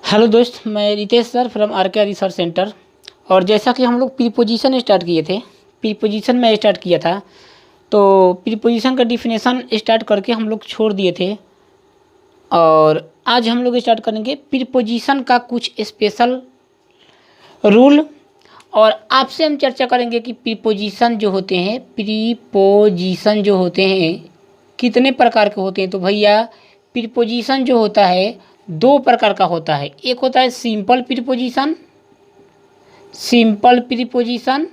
Hello दोस्त, मैं Ritesh sir from R K. Research centre. और जैसा कि हम लोग प्रीपोजिशन स्टार्ट किए थे, प्रीपोजिशन में स्टार्ट किया था, तो प्रीपोजिशन का डिफिनेशन स्टार्ट करके हम लोग छोड़ दिए थे। और आज हम लोग स्टार्ट करेंगे प्रीपोजिशन का कुछ स्पेशल रूल। और आपसे हम चर्चा करेंगे कि प्रीपोजिशन जो होते हैं, प्रीपोजिशन जो होते हैं कितने प्रकार के होते हैं। तो भैया, प्रीपोजिशन जो होता है दो प्रकार का होता है। एक होता है सिंपल प्रीपोजिशन, सिंपल प्रीपोजिशन।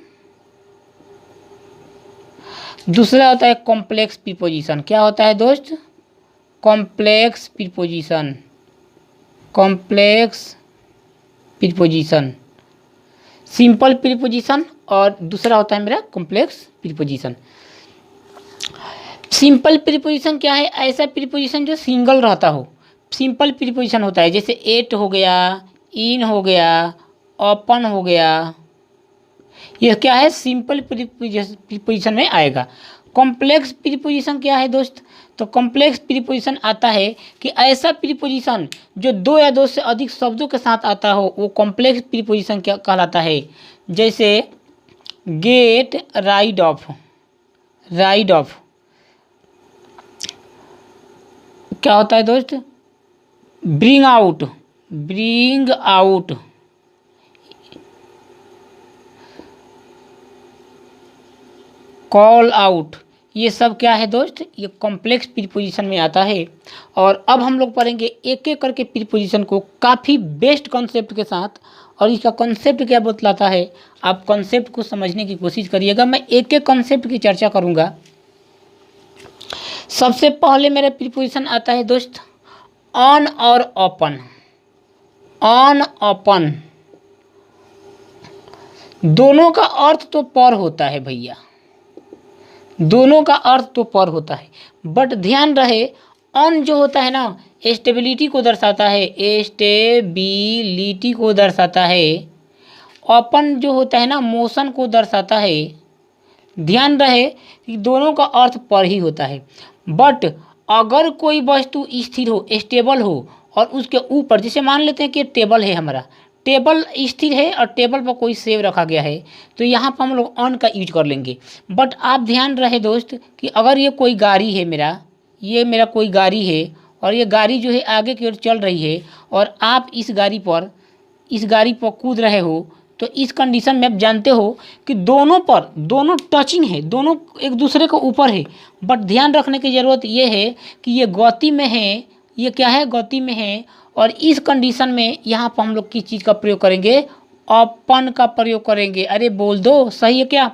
दूसरा होता है कॉम्प्लेक्स प्रीपोजिशन। क्या होता है दोस्त? Complex preposition, complex preposition. Simple preposition और दूसरा होता है मेरा कॉम्प्लेक्स प्रीपोजिशन। सिंपल प्रीपोजिशन क्या है? ऐसा प्रीपोजिशन जो सिंगल रहता हो, सिंपल प्रीपोजिशन होता है। जैसे एट हो गया, इन हो गया, ओपन हो गया, यह क्या है? सिंपल प्रीपोजिशन में आएगा। कॉम्प्लेक्स प्रीपोजिशन क्या है दोस्त? तो कॉम्प्लेक्स प्रीपोजिशन आता है कि ऐसा प्रीपोजिशन जो दो या दो से अधिक शब्दों के साथ आता हो, वो कॉम्प्लेक्स प्रीपोजिशन क्या कहलाता है। जैसे get rid of, ride of क्या होता है दोस्त? Bring out, bring out. Call out, ये सब क्या है दोस्त? ये कॉम्प्लेक्स प्रीपोजिशन में आता है। और अब हम लोग पढ़ेंगे एक एक करके प्रीपोजिशन को काफ़ी बेस्ट कॉन्सेप्ट के साथ। और इसका कॉन्सेप्ट क्या बतलाता है, आप कॉन्सेप्ट को समझने की कोशिश करिएगा। मैं एक एक कॉन्सेप्ट की चर्चा करूँगा। सबसे पहले मेरा प्रीपोजिशन आता है दोस्त ऑन और ओपन। ऑन ओपन दोनों का अर्थ तो पर होता है भैया, दोनों का अर्थ तो पर होता है। बट ध्यान रहे, ऑन जो होता है ना, स्टेबिलिटी को दर्शाता है, स्टेबिलिटी को दर्शाता है। ओपन जो होता है ना, मोशन को दर्शाता है। ध्यान रहे कि दोनों का अर्थ पर ही होता है। बट अगर कोई वस्तु स्थिर हो, स्टेबल हो, और उसके ऊपर, जैसे मान लेते हैं कि टेबल है, हमारा टेबल स्थिर है और टेबल पर कोई सेब रखा गया है, तो यहाँ पर हम लोग ऑन का यूज कर लेंगे। बट आप ध्यान रहे दोस्त कि अगर ये कोई गाड़ी है, ये मेरा कोई गाड़ी है, और ये गाड़ी जो है आगे की ओर चल रही है, और आप इस गाड़ी पर कूद रहे हो, तो इस कंडीशन में आप जानते हो कि दोनों टचिंग है, दोनों एक दूसरे के ऊपर है। बट ध्यान रखने की ज़रूरत ये है कि ये गति में है, ये क्या है? गति में है। और इस कंडीशन में यहाँ पर हम लोग किस चीज़ का प्रयोग करेंगे? ओपन का प्रयोग करेंगे। अरे बोल दो, सही है क्या?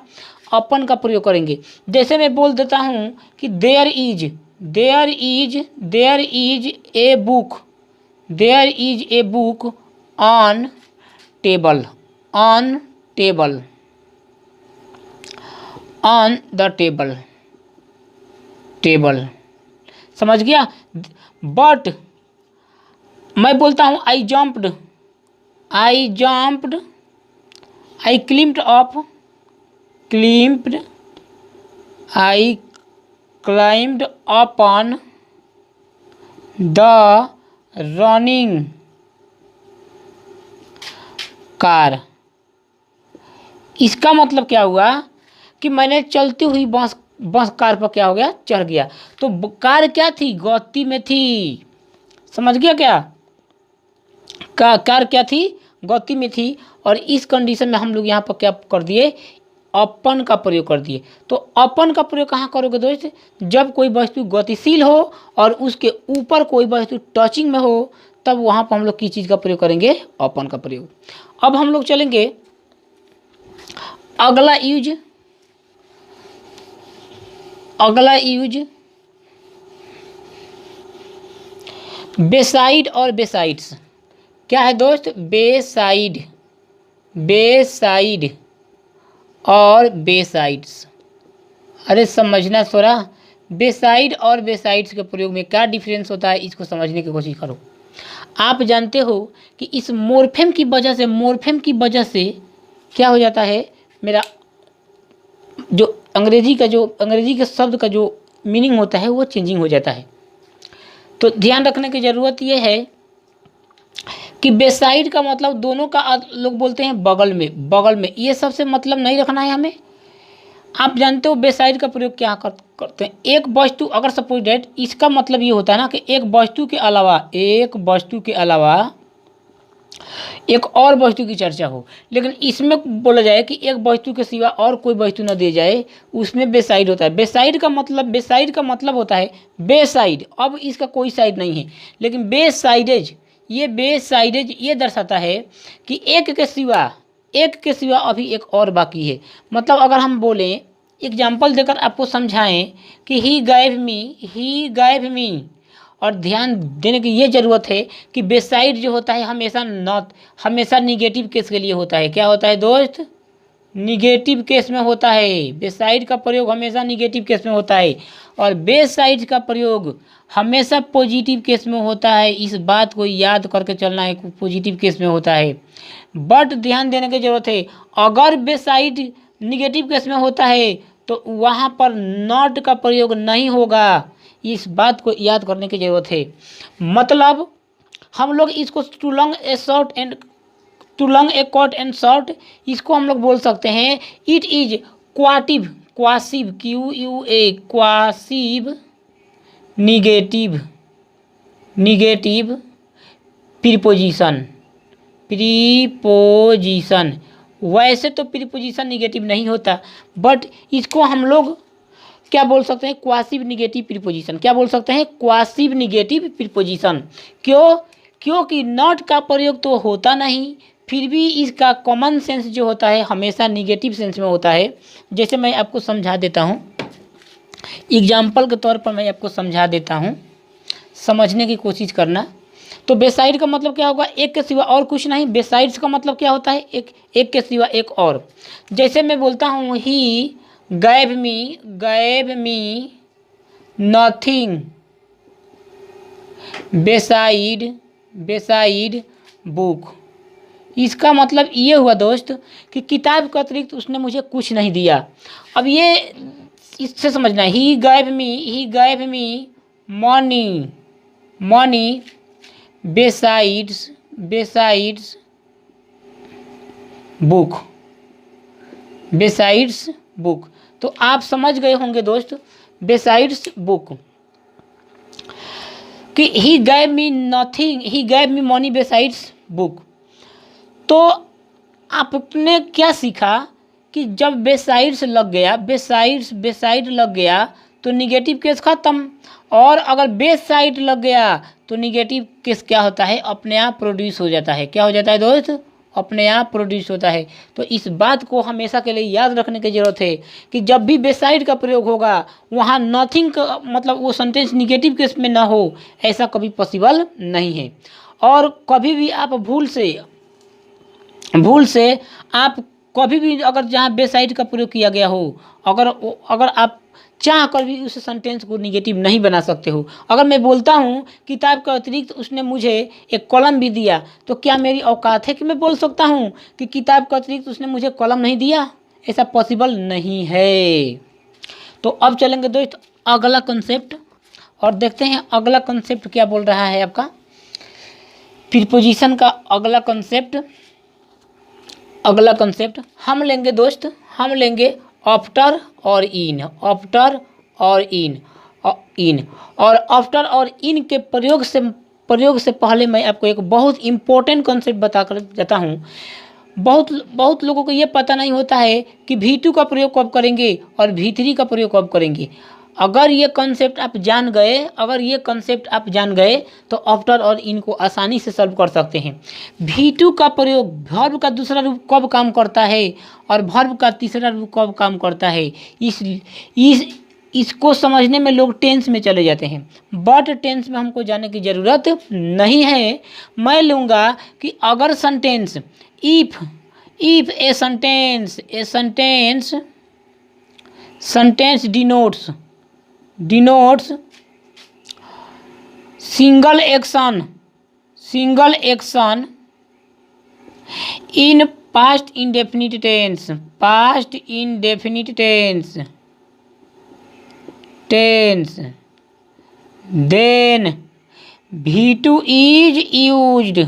ओपन का प्रयोग करेंगे। जैसे मैं बोल देता हूँ कि there is a book, there is a book on table, on table, on the table, table. समझ गया? बट मैं बोलता हूँ I jumped, I jumped, I climbed up, climbed, I climbed upon the running car. इसका मतलब क्या हुआ कि मैंने चलती हुई बस कार पर क्या हो गया? चढ़ गया। तो कार क्या थी? गति में थी। समझ गया क्या? कार क्या थी? गति में थी। और इस कंडीशन में हम लोग यहाँ पर क्या कर दिए? ओपन का प्रयोग कर दिए। तो ओपन का प्रयोग कहाँ करोगे दोस्त? जब कोई वस्तु गतिशील हो और उसके ऊपर कोई वस्तु टचिंग में हो, तब वहाँ पर हम लोग किस चीज़ का प्रयोग करेंगे? ओपन का प्रयोग। अब हम लोग चलेंगे अगला यूज, अगला यूज बेसाइड और बेसाइड्स। क्या है दोस्त? बेसाइड, बेसाइड और बेसाइड्स। अरे समझना थोड़ा, बेसाइड और बेसाइड्स के प्रयोग में क्या डिफरेंस होता है, इसको समझने की कोशिश करो। आप जानते हो कि इस मोर्फेम की वजह से क्या हो जाता है? मेरा जो अंग्रेजी के शब्द का जो मीनिंग होता है वो चेंजिंग हो जाता है। तो ध्यान रखने की ज़रूरत ये है कि बेसाइड का मतलब दोनों का लोग बोलते हैं बगल में, बगल में, ये सबसे मतलब नहीं रखना है हमें। आप जानते हो बेसाइड का प्रयोग क्या करते हैं, एक वस्तु अगर सपोज डेट, इसका मतलब ये होता है ना कि एक वस्तु के अलावा, एक वस्तु के अलावा एक और वस्तु की चर्चा हो, लेकिन इसमें बोला जाए कि एक वस्तु के सिवा और कोई वस्तु न दी जाए, उसमें बेसाइड होता है। बेसाइड का मतलब होता है बेसाइड, अब इसका कोई साइड नहीं है, लेकिन बेसाइडेज ये दर्शाता है कि एक के सिवा अभी एक और बाकी है। मतलब अगर हम बोलें, एग्जाम्पल देकर आपको समझाएं कि ही गैव मी, और ध्यान देने की ये ज़रूरत है कि बेसाइड जो होता है हमेशा निगेटिव केस के लिए होता है। क्या होता है दोस्त? निगेटिव केस में होता है। बेसाइड का प्रयोग हमेशा निगेटिव केस में होता है, और बेसाइड का प्रयोग हमेशा पॉजिटिव केस में होता है। इस बात को याद करके चलना है, पॉजिटिव केस में होता है। बट ध्यान देने की ज़रूरत है, अगर बेसाइड निगेटिव केस में होता है तो वहाँ पर नॉट का प्रयोग नहीं होगा। इस बात को याद करने की ज़रूरत है। मतलब हम लोग इसको to long a cot and short, इसको हम लोग बोल सकते हैं it is quasi quasi negative preposition. वैसे तो प्रीपोजिशन निगेटिव नहीं होता, बट इसको हम लोग क्या बोल सकते हैं? क्वासिव निगेटिव प्रीपोजिशन। क्या बोल सकते हैं? क्वासिव निगेटिव प्रीपोजिशन। क्योंकि नॉट का प्रयोग तो होता नहीं, फिर भी इसका कॉमन सेंस जो होता है हमेशा निगेटिव सेंस में होता है। जैसे मैं आपको समझा देता हूँ, एग्जाम्पल के तौर पर मैं आपको समझा देता हूँ, समझने की कोशिश करना। तो बेसाइड का मतलब क्या होगा? एक के सिवा और कुछ नहीं। बेसाइड्स का मतलब क्या होता है? एक के सिवा एक और। जैसे मैं बोलता हूँ ही gave me nothing beside book। इसका मतलब ये हुआ दोस्त कि किताब के अतिरिक्त उसने मुझे कुछ नहीं दिया। अब ये इससे समझना है, ही gave me money besides book. तो आप समझ गए होंगे दोस्त, बेसाइड्स बुक कि ही गैव मी मनी बेसाइड्स बुक। तो आपने क्या सीखा कि जब बेसाइड्स लग गया तो निगेटिव केस खत्म, और अगर बेसाइड लग गया तो निगेटिव केस क्या होता है? अपने आप प्रोड्यूस हो जाता है। क्या हो जाता है दोस्त? अपने आप प्रोड्यूस होता है। तो इस बात को हमेशा के लिए याद रखने की ज़रूरत है कि जब भी बेसाइड का प्रयोग होगा वहाँ नथिंग का मतलब वो सेंटेंस निगेटिव केस में ना हो, ऐसा कभी पॉसिबल नहीं है। और कभी भी आप भूल से आप कभी भी अगर जहाँ बेसाइड का प्रयोग किया गया हो, अगर आप चाह कर भी उस सेंटेंस को निगेटिव नहीं बना सकते हो। अगर मैं बोलता हूँ किताब के अतिरिक्त उसने मुझे एक कलम भी दिया, तो क्या मेरी औकात है कि मैं बोल सकता हूँ कि किताब के अतिरिक्त उसने मुझे कलम नहीं दिया? ऐसा पॉसिबल नहीं है। तो अब चलेंगे दोस्त अगला कंसेप्ट, और देखते हैं अगला कंसेप्ट क्या बोल रहा है आपका प्रीपोजिशन का। अगला कंसेप्ट हम लेंगे दोस्त, हम लेंगे आफ्टर और इन। और आफ्टर और इन के प्रयोग से पहले मैं आपको एक बहुत इम्पोर्टेंट कॉन्सेप्ट बताकर जाता हूँ। बहुत लोगों को ये पता नहीं होता है कि V2 का प्रयोग कब करेंगे और V3 का प्रयोग कब करेंगे। अगर ये कॉन्सेप्ट आप जान गए तो आफ्टर और इन को आसानी से सॉल्व कर सकते हैं। V2 का प्रयोग वर्ब का दूसरा रूप कब काम करता है और वर्ब का तीसरा रूप कब काम करता है, इसको समझने में लोग टेंस में चले जाते हैं, बट टेंस में हमको जाने की ज़रूरत नहीं है। मैं लूँगा कि अगर sentence if a sentence denotes single action in past indefinite tense then V2 is used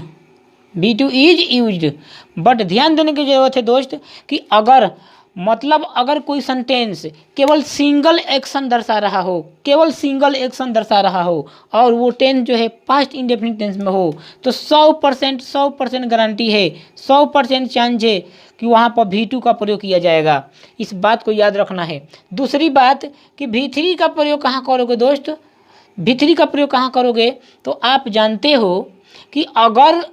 V2 is used. But ध्यान देने की जरूरत है दोस्त कि अगर मतलब अगर कोई सेंटेंस केवल सिंगल एक्शन दर्शा रहा हो, केवल सिंगल एक्शन दर्शा रहा हो और वो टेंस जो है पास्ट इंडेफिनिट टेंस में हो, तो 100% गारंटी है, 100% चांस है कि वहाँ पर V2 का प्रयोग किया जाएगा। इस बात को याद रखना है। दूसरी बात कि V3 का प्रयोग कहाँ करोगे दोस्त? V3 का प्रयोग कहाँ करोगे? तो आप जानते हो कि अगर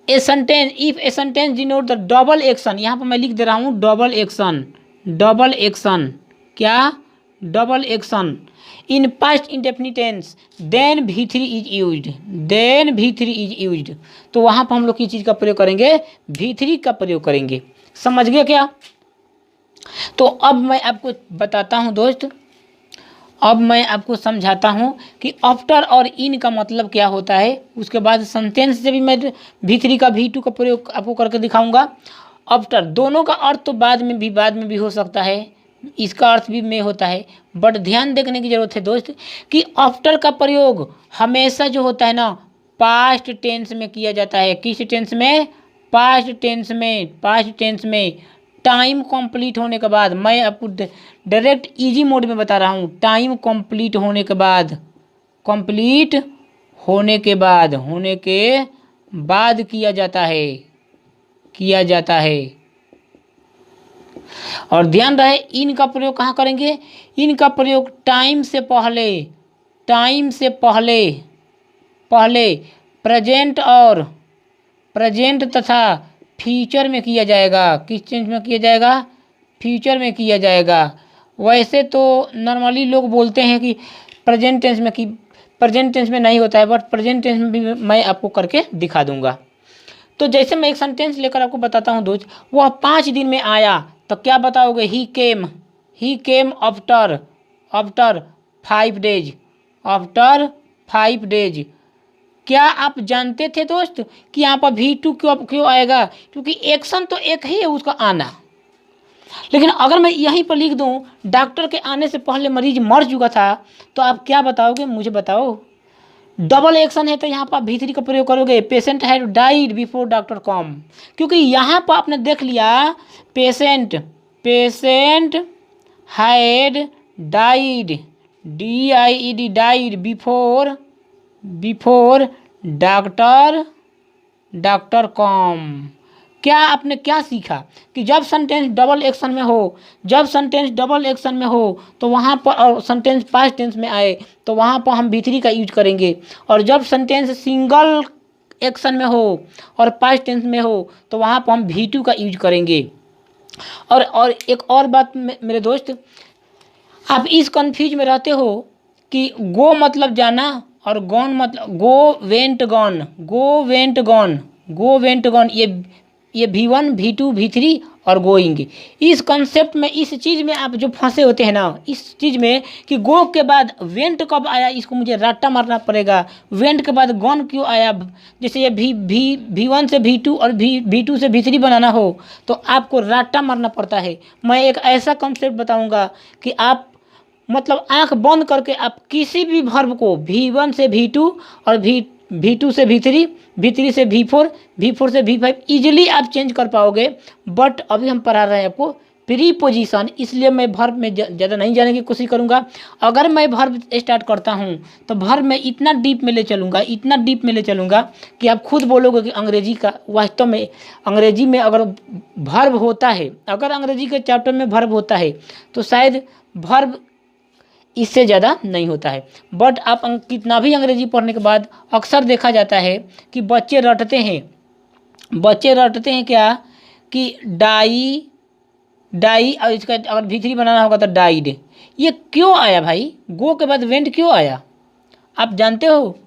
a sentence, if a sentence denote the double action, यहाँ पर मैं लिख दे रहा हूँ डबल एक्शन, डबल एक्शन, क्या? Double action in past indefinite tense, then V3 is used, then V3 is used. तो वहाँ पर हम लोग किस चीज़ का प्रयोग करेंगे? V3 का प्रयोग करेंगे। समझ गए क्या? तो अब मैं आपको बताता हूँ दोस्त, अब मैं आपको समझाता हूँ कि आफ्टर और इन का मतलब क्या होता है। उसके बाद सेंटेंस से भी मैं V3 का V2 का प्रयोग आपको करके दिखाऊंगा। आफ्टर दोनों का अर्थ तो बाद में भी हो सकता है, इसका अर्थ भी में होता है, बट ध्यान देखने की जरूरत है दोस्त कि आफ्टर का प्रयोग हमेशा जो होता है ना पास्ट टेंस में किया जाता है। किस टेंस में? पास्ट टेंस में, पास्ट टेंस में टाइम कंप्लीट होने के बाद। मैं आपको डायरेक्ट इजी मोड में बता रहा हूँ। टाइम कंप्लीट होने के बाद, कंप्लीट होने के बाद, होने के बाद किया जाता है, किया जाता है। और ध्यान रहे इनका प्रयोग कहाँ करेंगे? इनका प्रयोग टाइम से पहले, टाइम से पहले, पहले प्रेजेंट और प्रेजेंट तथा फ्यूचर में किया जाएगा। किस चीज़ में किया जाएगा? फ्यूचर में किया जाएगा। वैसे तो नॉर्मली लोग बोलते हैं कि प्रेजेंट टेंस में, कि प्रेजेंट टेंस में नहीं होता है, बट प्रेजेंट टेंस में भी मैं आपको करके दिखा दूंगा। तो जैसे मैं एक सेंटेंस लेकर आपको बताता हूँ दोस्त, वह 5 दिन में आया, तो क्या बताओगे? He came after, after 5 days, after 5 days. क्या आप जानते थे दोस्त कि यहाँ पर V2 क्यों आएगा? क्योंकि एक्शन तो एक ही है उसका आना। लेकिन अगर मैं यहीं पर लिख दूं डॉक्टर के आने से पहले मरीज मर चुका था, तो आप क्या बताओगे? मुझे बताओ। डबल एक्शन है तो यहाँ पर V3 का प्रयोग करोगे। Patient had died before doctor come, क्योंकि यहाँ पर आपने देख लिया patient, patient had died, DIED died before, before doctor, doctor come. क्या आपने क्या सीखा कि जब सेंटेंस डबल एक्शन में हो, जब सेंटेंस डबल एक्शन में हो तो वहाँ पर, और सेंटेंस पास्ट टेंस में आए तो वहाँ पर हम V3 का यूज करेंगे, और जब सेंटेंस सिंगल एक्शन में हो और पास्ट टेंस में हो तो वहाँ पर हम V2 का यूज करेंगे। और एक और बात मेरे दोस्त, आप इस कंफ्यूज में रहते हो कि गो मतलब जाना और गॉन मतलब go went gone, go went gone, go went gone, ये V1 V2 V3 और गोइंग। इस कॉन्सेप्ट में, इस चीज़ में आप जो फंसे होते हैं ना, इस चीज़ में कि गो के बाद वेंट कब आया, इसको मुझे रट्टा मारना पड़ेगा। वेंट के बाद गॉन क्यों आया? जैसे ये V1 से V2 और V2 से V3 बनाना हो तो आपको रट्टा मारना पड़ता है। मैं एक ऐसा कॉन्सेप्ट बताऊँगा कि आप मतलब आंख बंद करके आप किसी भी वर्ब को V1 से V2 और V2 से V3, V3 से V4, V4 से V5 इजीली आप चेंज कर पाओगे। बट अभी हम पढ़ा रहे हैं आपको प्रीपोजिशन, इसलिए मैं वर्ब में ज़्यादा नहीं जाने की कोशिश करूँगा। अगर मैं वर्ब स्टार्ट करता हूँ तो वर्ब में इतना डीप में ले चलूँगा, इतना डीप में ले चलूँगा कि आप खुद बोलोगे कि अंग्रेजी का वास्तव में, अंग्रेजी में अगर वर्ब होता है, अगर अंग्रेजी के चैप्टर में वर्ब होता है तो शायद वर्ब इससे ज़्यादा नहीं होता है। बट आप कितना भी अंग्रेजी पढ़ने के बाद अक्सर देखा जाता है कि बच्चे रटते हैं, बच्चे रटते हैं क्या कि डाई, डाई, और इसका अगर V3 बनाना होगा तो डाइड। ये क्यों आया भाई? गो के बाद वेंट क्यों आया? आप जानते हो?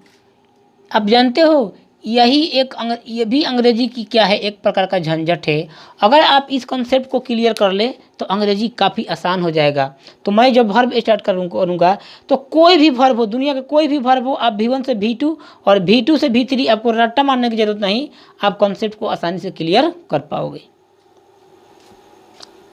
आप जानते हो ये भी अंग्रेजी की क्या है, एक प्रकार का झंझट है। अगर आप इस कॉन्सेप्ट को क्लियर कर ले तो अंग्रेजी काफ़ी आसान हो जाएगा। तो मैं जब वर्ब स्टार्ट करूँगा तो कोई भी वर्ब हो, दुनिया का कोई भी वर्ब हो, आप V1 से V2 और V2 से V3 आपको रट्टा मारने की जरूरत नहीं, आप कॉन्सेप्ट को आसानी से क्लियर कर पाओगे।